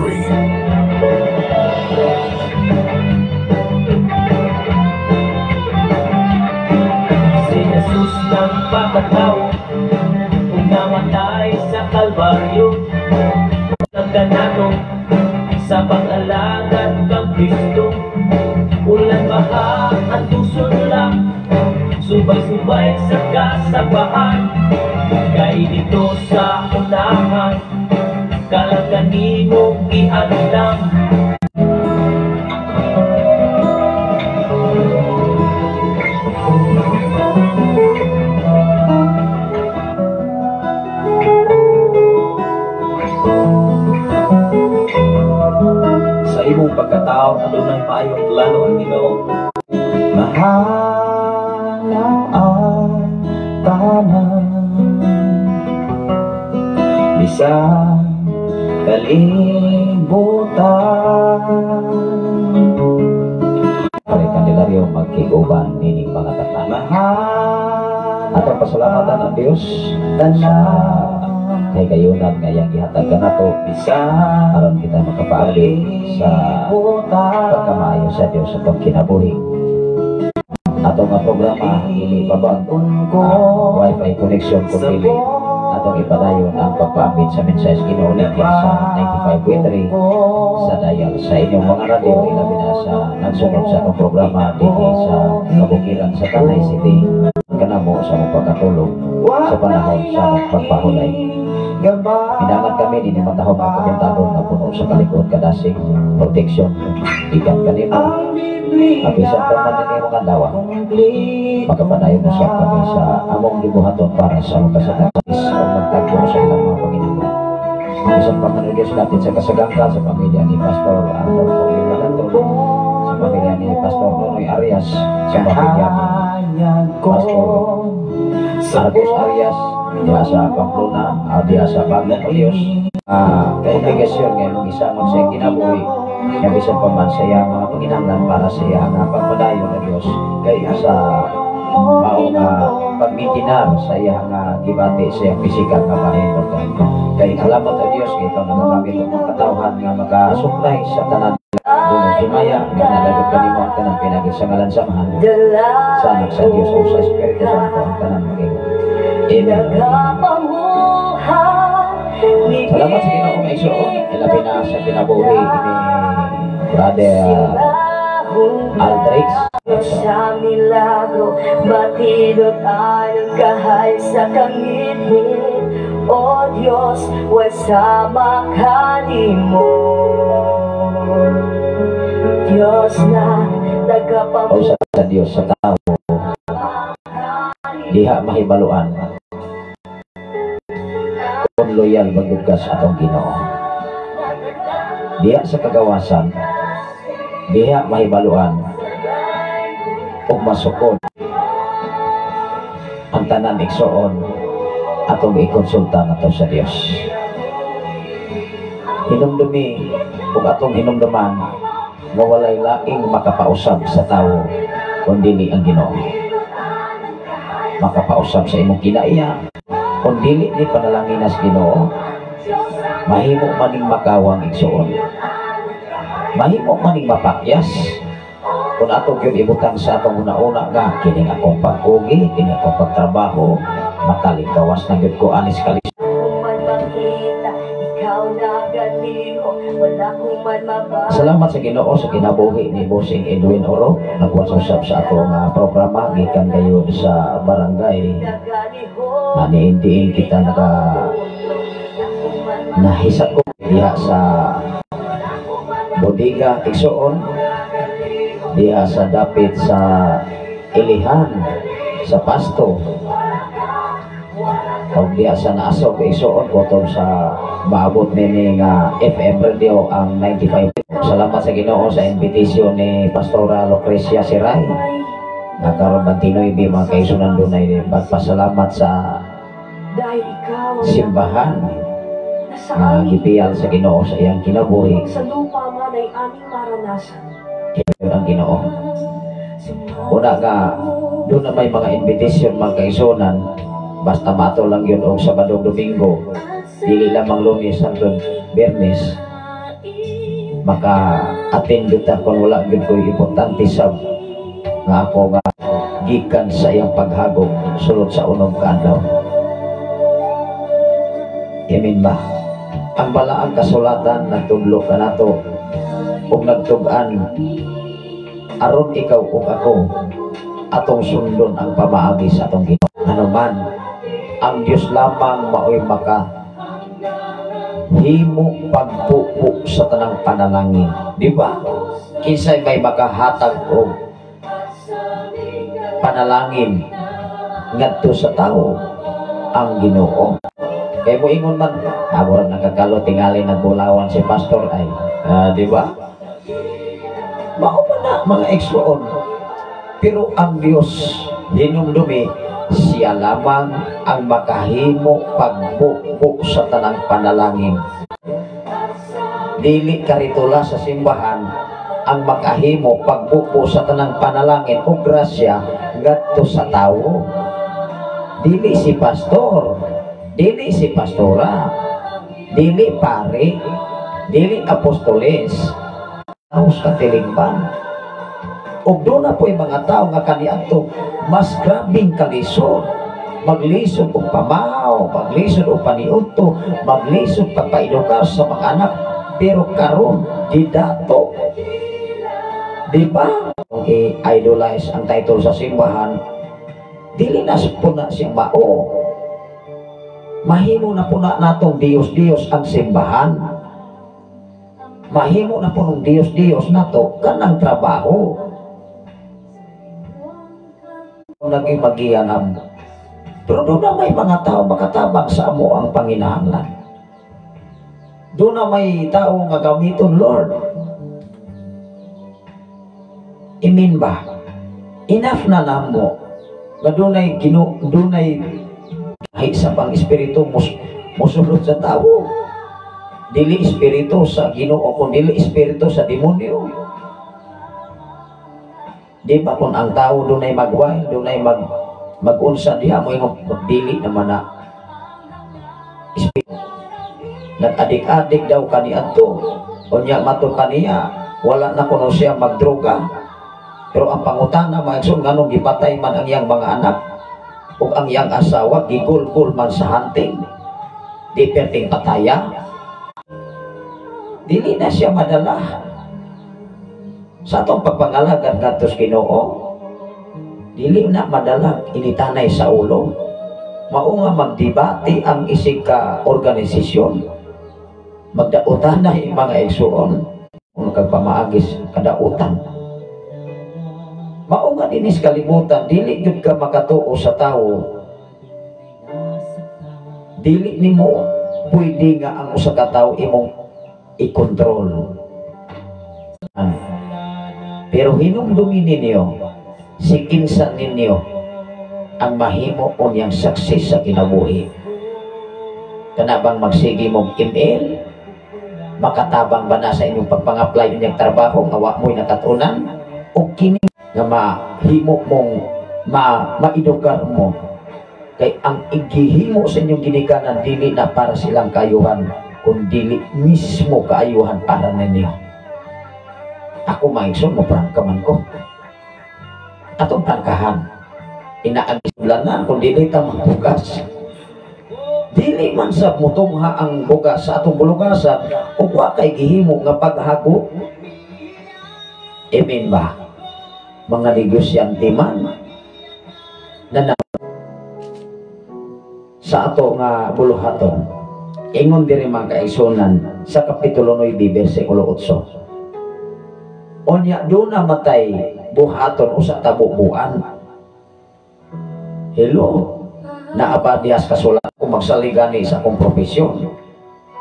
Glory. Si Jesus ng pagkatao, kung namatay sa Kalbaryo, nagkanato sa pag-alagad kang Kristo. Ulan baha ang tuson lang, subay-subay sa kasabahan. Kay dito sa unahan, kalagani mong iandam. Sa imong pagkatao, adunay maayong plano ang Ginoo. Mahalaw ang tanan, bisang kalibutan. Pare Candelario magkiguban nining mga kata. Atong pasalamatan ang Dios tanan kay kayunat nga yang ihatag ka nato aron kita makapaabot sa pagkamayo sa Dios sa pagkinabuhi. Atong nga programa ini babag wifi connection kung dili atong ipadayon ang pagpaambit sa mensahe Ginoo niya sa 95.3 sa dial sa inyong mga radio ilabi na sa nagsunod sa atong programa dito sa kabukiran sa Tanay City. Kanamo sa mong pagkatulog sa panahon sa mong pagpahulay. Hinangan kami din yung matahong ang kabuntagon na puno sa kalikod kadasig proteksyon ikan kanimo apisan pa man din yung kandawa magkapanayon na siya kami sa among libuhaton para sa mga kasagatis o magtagpo sa ilang mga Panginoon. Apisan pa man din natin sa kasagangka sa pamilya ni Pastor Arthur Paglimanantol, sa pamilya ni Pastor Nonoy Arias, sa pamilya ni Pastor Sargos Arias, diya sa Pamplona, diya sa Bagong Olios. Obligasyon ngayon ng isa mo sa kinabuhi na bisan pa man sa iya mga Panginahanglan para sa iya nga pagpadayon na Diyos kaya sa maong pagmitinar sa iya nga gibati sa iyang pisikal nga pahindugan. Kaya salamat sa Diyos kaya ikaw nagagamit ang mga katawhan nga magasuklay sa tanan bunong himaya nga nalagot kanimo ang tanan pinagisangalan sa mahal sa anak sa Diyos o sa Espiritu Santo ang tanan maging Amen. Salamat sa Ginoo nga igsoon, ilabi na sa kinabuhi ni Brother Aldrix. Sa milagro, batidot anong kahay sa kangit-ngit. O Diyos, wasama ka mo. Diyos na tagapamumuhay. O sa Diyos sa tao, diha mahibaluan. Kung loyal magdugas atong Ginoo. Diha sa kagawasan, diha mahibaluan ug masukod ang tanan igsoon atong ikonsulta nato sa Dios. Hinumdumi ug atong hinumduman nga walay laing makapausab sa tawo kundi ang Ginoo. Makapausab sa imong kinaiya kung dili ni panalanginas Ginoo, mahimo maning makawang igsoon, mahimo maning mapakyas kung atong yun ibutang sa atong una-una nga kining akong pag-ugi, kining akong pagtrabaho, matalingkawas na yun ko anis kalis. Salamat sa Ginoo sa kinabuhi ni Bossing Edwin Oro, nagwasosap sa atong programa gikan kayo sa barangay. Niindiin kita nahisap ko diha sa Bodega igsoon, diha sa dapit sa Ilihan sa Pasto, o diha sa Naasog igsoon kutong sa maabot nini nga FM radio ang 95. Salamat sa Ginoo sa invitation ni Pastora Lucrecia Siray. Nagkaroon ng Tinoy di mga kaisunan doon ay pagpasalamat sa simbahan na gipiyal sa Ginoo sa iyang kinabuhi. Sa lupa man ay aming maranasan. Yun ang Ginoo. Una nga, doon na may mga invitation mga kaisunan, basta mato lang yun o Sabado Domingo, dili lamang Lunes hanggang Biyernes. maka-attend ta kung wala gyud ko importante sab nga ako nga gikan sa iyang paghagok sulod sa unong kadlaw. Amen ba? Ang balaang kasulatan nagtudlo ka nato ug nagtug-an aron ikaw ug ako atong sundon ang pamaagi sa atong Ginoo. Ano man ang Dios lamang maoy maka himo pagpupo sa tanang panalangin, di ba? Kinsay may makahatag og panalangin ngadto sa tao ang Ginoo. Kay mo ingon man amoran nakakalo tingali nagbulawan si pastor ay di ba? Mao man na mga eksoon. Pero ang Dios hinumdumi siya lamang ang makahimo pagbuo sa tanang panalangin. Dili karitula sa simbahan ang makahimo pagbuo sa tanang panalangin o grasya ngadto sa tawo. Dili si pastor, dili si pastora, dili pare, dili apostoles, taos katilingban. Og doon na po yung mga tao nga kaniadto mas grabing kalisod, maglisod og pamahaw, maglisod og paniudto, maglisod pagpaedukar sa mga anak, pero karon di dato, di ba? I-idolize ang title sa simbahan, dili na po na siyang mao. Mahimo na po na natong Diyos-Diyos ang simbahan, mahimo na po ng Diyos-Diyos nato kanang trabaho. Naging magiyanam, pero doon na may mga tao makatabang sa amo ang panginahanglan. Doon na may tao nga gamiton Lord. Imin ba? Enough na namo nga dunay kahit sa pang espiritu musulod sa tao. Dili espiritu sa Ginoo kun dili espiritu sa demonyo. Di ba kung ang tao dunay magway, dunay mag-unsa diha mo yung dili naman na espiritu. Nag-adik-adik daw kaniadto. Unya matud kaniya, wala na kuno siya magdroga. Pero ang pangutana maigsoon nganong gipatay man ang iyang mga anak ug ang iyang asawa gigulgul man sa hunting. Di perting pataya. Dili na siya madala sa atong pagpangalagad ngadto sa Ginoo. Dili na madala initanay sa ulo. Mao nga magdebate ang isig ka organisasyon. Magdautan na yung mga igsuon kung kagpamaagis kadautan. Mao nga dinis kalibutan, dili gyud ka makatuo sa tawo. Dili nimo pwede nga ang usa ka tawo imong i-control. Pero hinumdumi ninyo, si kinsa ninyo ang mahimo unyang success sa kinabuhi. Kana bang magsigi mong email, makatabang ba na sa inyong pagpang-apply unyang trabaho nga wa mo'y nakatunan, o kini nga mahimo mong maedukar mo kay ang igihimo sa inyong ginikanan dili na para silang kaayuhan kundi mismo kaayuhan para ninyo. Ako maigsoon mo prangkaman ko atong prangkahan inaagisulan kung dili ta magbugas, dili man sa mutungha ang bugas sa atong bulugasan ug wa kay gihimo nga paghago. Amen ba? Mga negosyante man na sa ato nga buluhaton, ingon diri mga kaigsunan sa kapitulo 9 bersikulo 8. Onya doon na matay buhaton o sa tabubuan. Hello, naabadias kasulat kung magsaligani sa akong profesyon,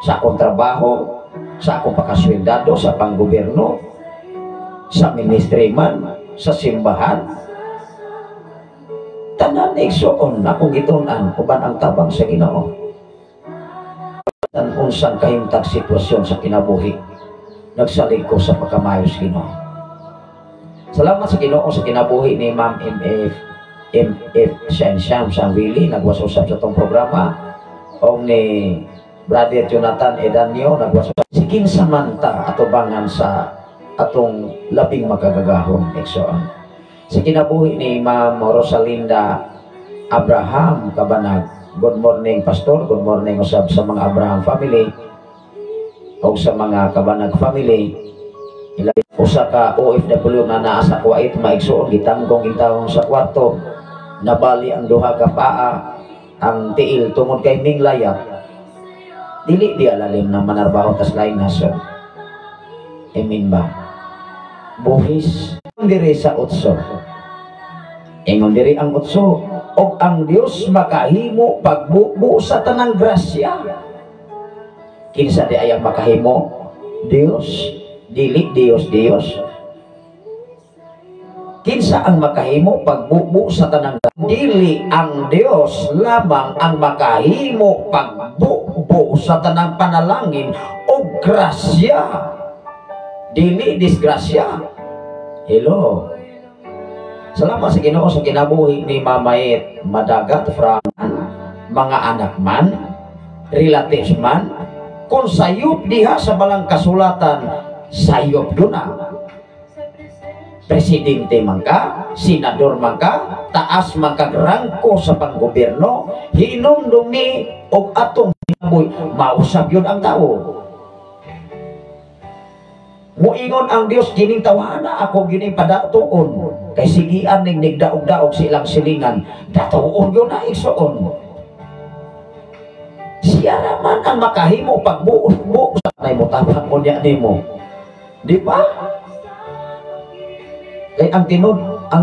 sa akong trabaho, sa akong pakaswendado, sa panggobyerno, sa ministry man, sa simbahan. Tanan igsuon akong gitunan uban ang tabang sa Ginoo. Tan unsang kahimtang sitwasyon sa kinabuhi, nagsalig ko sa pagkamayos Ginoo. Salamat sa Ginoo sa kinabuhi ni Ma'am MF Shensham Sangwili, nagwasosap sa itong programa, o ni Brother Jonathan Edanio nagwaso si kinsamanta atubangan sa atong labing makagagahon eksoon. Si kinabuhi ni Ma'am Rosalinda Abraham Kabanag. Good morning Pastor, good morning usab sa mga Abraham family o sa mga Kabanag family. Usa ka OFW na naa sa Kuwait maigsuon gitanggong intawon sa kwarto, nabali ang duha ka paa, ang tiil tungod kay minglayat, dili di alalim na manarbaho tas laing nason. Amen ba? Buhis diri sa utso, ingon diri ang utso, og ang Dios makahimo pagbubo sa tanang grasya. Kinsa di ayang makahimo? Dios, dili Dios. Kinsa ang makahimo pagbubo sa tanang grasya? Dili ang Dios lamang ang makahimo pagbubo sa tanang panalangin o grasya, dili disgrasya. Hello. Salamat sa Ginoo sa kinabuhi ni Mamayet Madagat from mga anak man, relatives man, kung sayop diha sa balang kasulatan, sayop duna. Presidente man ka, senador man ka, taas man kagrangko sa panggobyerno, hinumdumi og atong hinaboy, mausap yun ang tao. Muingon ang Dios, gining tawana ako, gining padatuon. Kay sigian ning nigdaog-daog silang silingan, datuon yun na igsuon. Siya naman ang makahimo pagbuo sa nay mo tabang mo niya nimo. Di ba? Kay ang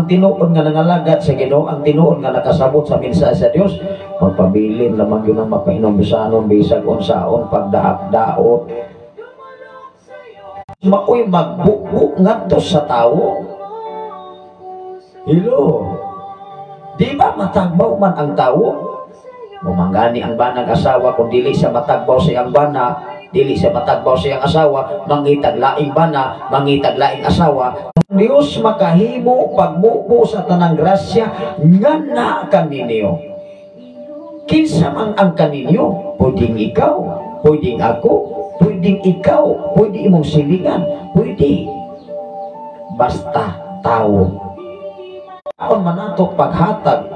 tinuod nga nangalagad sa Ginoo, ang tinuod nga nakasabot sa mensahe sa Dios, magpabilin lamang yun ang mapahinom bisanon bisag unsaon pagdaak-daot. Maoy magbuo ngadto sa tawo. Hello. Di ba matagbaw man ang tawo? Mumanggani ang banang asawa kung dili siya matagbaw sa iyang bana, dili siya matagbaw sa iyang asawa, mangitag laing bana, mangitag laing asawa. Dios makahimo pagbuo sa tanang grasya nga na kaninyo. Kinsa man ang kaninyo, pwedeng ikaw, pwedeng ako, pwedeng ikaw, pwede imong silingan, pwede. Basta tao. Aon man nato paghatag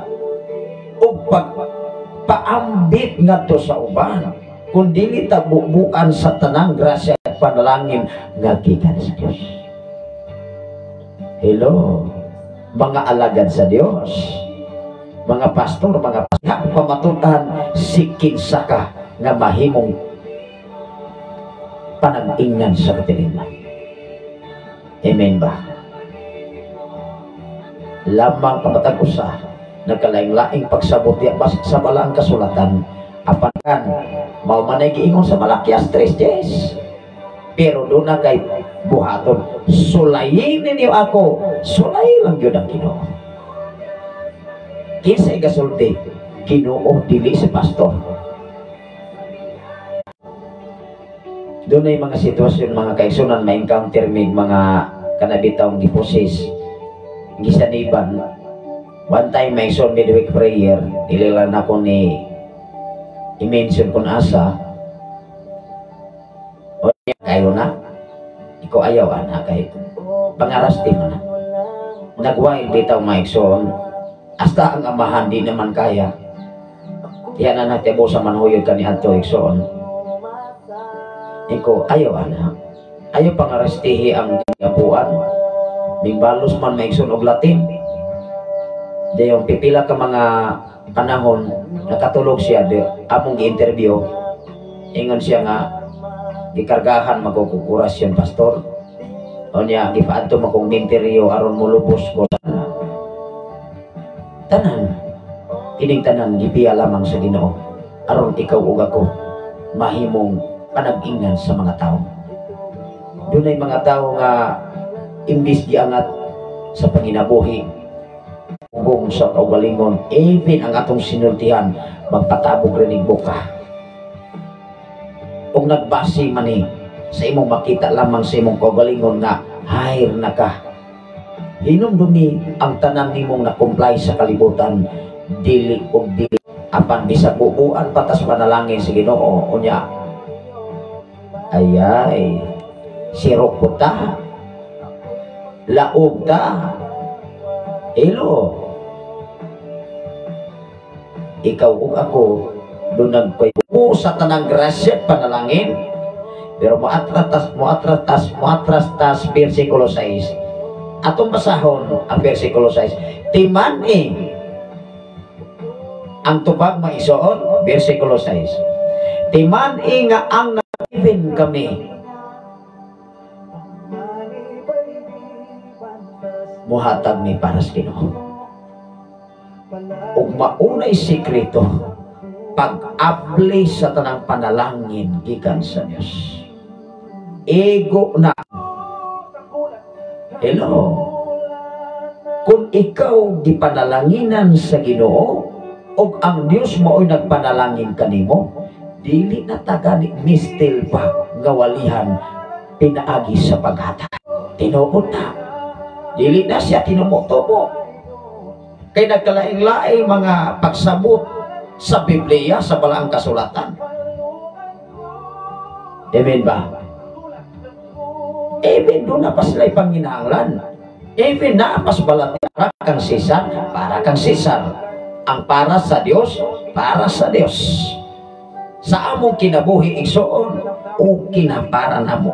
o pagpaambit ngadto sa uban, kung dili ta bubuan sa tanang grasya at panalangin nga gikan sa Dios. Hello, mga alagad sa Dios, mga pastor, mga pamatutan, si kinsa ka nga mahimong panag-ingnan sa katiliman. Amen ba? Lamang kapatag usa nagkalaing-laing pagsabot ya bas sa balang kasulatan, apan mao manay giingon sa Malakias 3:10. Pero doon na kay buhaton, sulayin ninyo ako, sulay lang yun ang Ginoo. Kinsa igasulti? Ginoo, dili si pastor. Doon ay mga sitwasyon, mga kaigsunan, ma-encounter mig mga kanabitawang giposes, gisaniban. One time may son midweek prayer, ililan ako ni i-mention kung asa, o kayo na, ikaw ayaw na kahit pangarasti mo na. Nagwain bitaw maigsoon, hasta ang amahan di naman kaya. Yan na natebo sa manhuyod ka ni Anto igsoon. Iko ayaw ana, ayaw pangarastihi ang gapuan, mingbalos man maigsoon og Latin. Dayong pipila ka mga panahon nakatulog siya, among gi-interview, ingon siya nga gikargahan magkukurasyon pastor, o niya gipaadto makong interview aron mulubos ko tanan, ining tanan gipiya lamang sa Ginoo aron ikaw ug ako mahimong panag-ingnan sa mga tao. Dunay mga tao nga imbis giangat sa panginabuhi ugong sa kaugalingon, even ang atong sinultihan magpatabog rin ng buka. Kung nagbasi man sa imong makita lamang sa imong kaugalingon nga hire na ka, hinumdumi ang tanan nimong na-comply sa kalibutan, dili o dili apan bisag bubuan patas manalangin si Ginoo unya ayay sirok po ta laog ta ilo ikaw ug ako doon nagpayuko sa tanang grasya panalangin pero moatras tas versikulo 6 atong basahon ang versikulo 6 timani ang tubag maisuon versikulo 6 timani nga ang nagibin kami muhatag ni para sa Ginoo ug maunay sikreto pag-apply sa tanang panalangin gikan sa Dios ego na hello kung ikaw gipanalanginan sa Ginoo ug ang Dios mao'y nagpanalangin kanimo dili na tagani mistil pa nga walihan pinaagi sa paghatag tinuod na dili na siya tinumo-tumo kay nagkalaing-laing mga pagsabot sa Biblia sa balaang kasulatan amen ba amen doon na paslay panginahanglan amen na pasbalat para kang sisar para kang sisar ang para sa Dios para sa Dios sa among kinabuhi igsoon o kinapara namo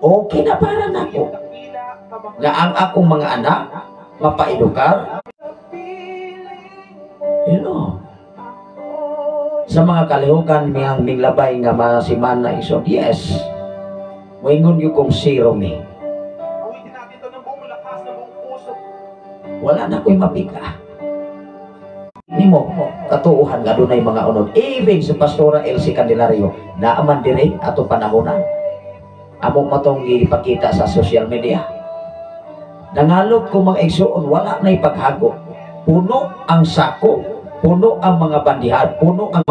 o kinapara nako nga ang akong mga anak mapaedukar sa mga kalihukan miyang minglabay nga masiman na iso yes moingon yung kong zero me wala na ko'y mapika nimo katuuhan nga dunay mga unod even sa Pastora Elsie Candelario naaman dire ato panahonan among matong ipakita sa social media nangalog ko mga igsoon wala na ipaghago puno ang sako puno ang mga bandihan puno ang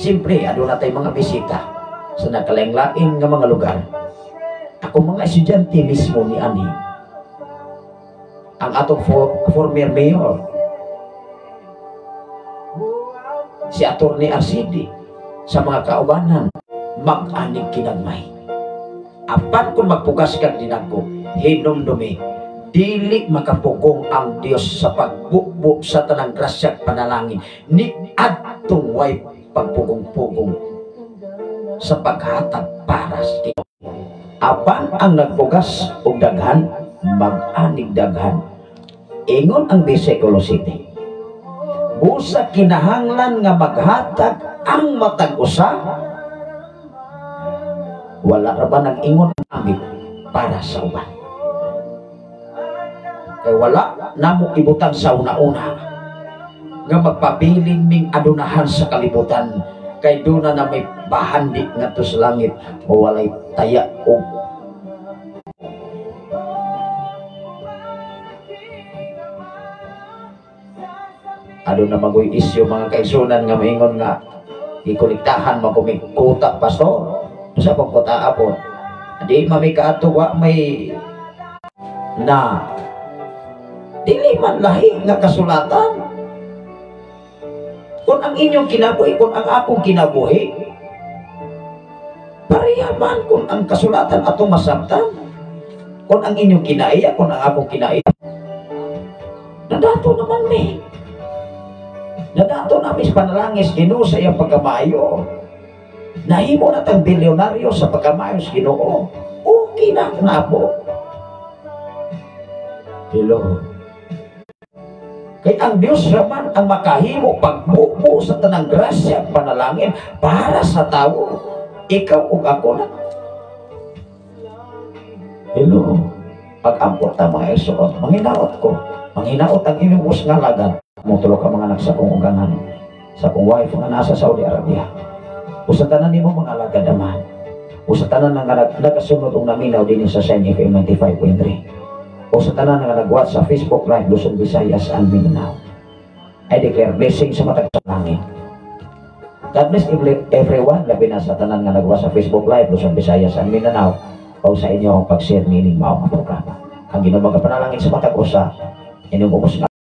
siyempre aduna tay mga bisita sa nagkalaing-laing nga mga lugar ako mga estudyante mismo ni ani ang atong former mayor si Atty. RCD sa mga kaubanan mag-anig kinagmay apan kung magpugas kang dinagko hinumdumi dili makapugong ang Dios sa pagbukbo sa tanang grasya panalangin ni adtong way pagpugong-pugong sa paghatag para sa Ginoo apan ang nagpugas og daghan mag-anig daghan ingon ang bersikulo 7 busa kinahanglan nga maghatag ang matag usa wala ra ba nag-ingon amig para sa uban kay wala namo ibutang sa una-una nga magpabiling ning adunahan sa kalibutan kay duna na may bahandi ngadto sa langit o walay taya o ano na magoy isyo mga kaigsunan nga maingon nga ikuliktahan magkumikuta pastor sa pagkuta apon di mamikaato wa may na dili man lahi nga kasulatan kung ang inyong kinabuhi kung ang akong kinabuhi parehaman kung ang kasulatan atong masabtan kung ang inyong kinaiya kung ang akong kinaiya nadato naman may nadato namin sa panalangis Ginoo sa iyang pagkamayo nahimo na tang bilyonaryo sa pagkamayo sa Ginoo okay na nabo hello kay ang Dios raman ang makahimo pagbubo sa tanang grasya panalangin para sa tao ikaw ug ako na hello pag-ampot ta mga igsoon manghinaot ko manghinaot ang inyong nga lagad mo tulo ka mga anak sa kong uganan sa kong wife nga nasa Saudi Arabia o sa tanan nimo mga alagad naman o sa tanan nga nagasunod og naminaw din sa Shine FM 95.3 o sa tanan nga nag-watch sa Facebook Live Luzon, Visayas and Mindanao I declare blessing sa matag sa langit God bless everyone labi na sa tanan nga nag-watch sa Facebook Live Luzon, Visayas and Mindanao o sa inyo ang pag-share nining mao nga programa ang Ginoo magapanalangin sa matag usa inyong ubos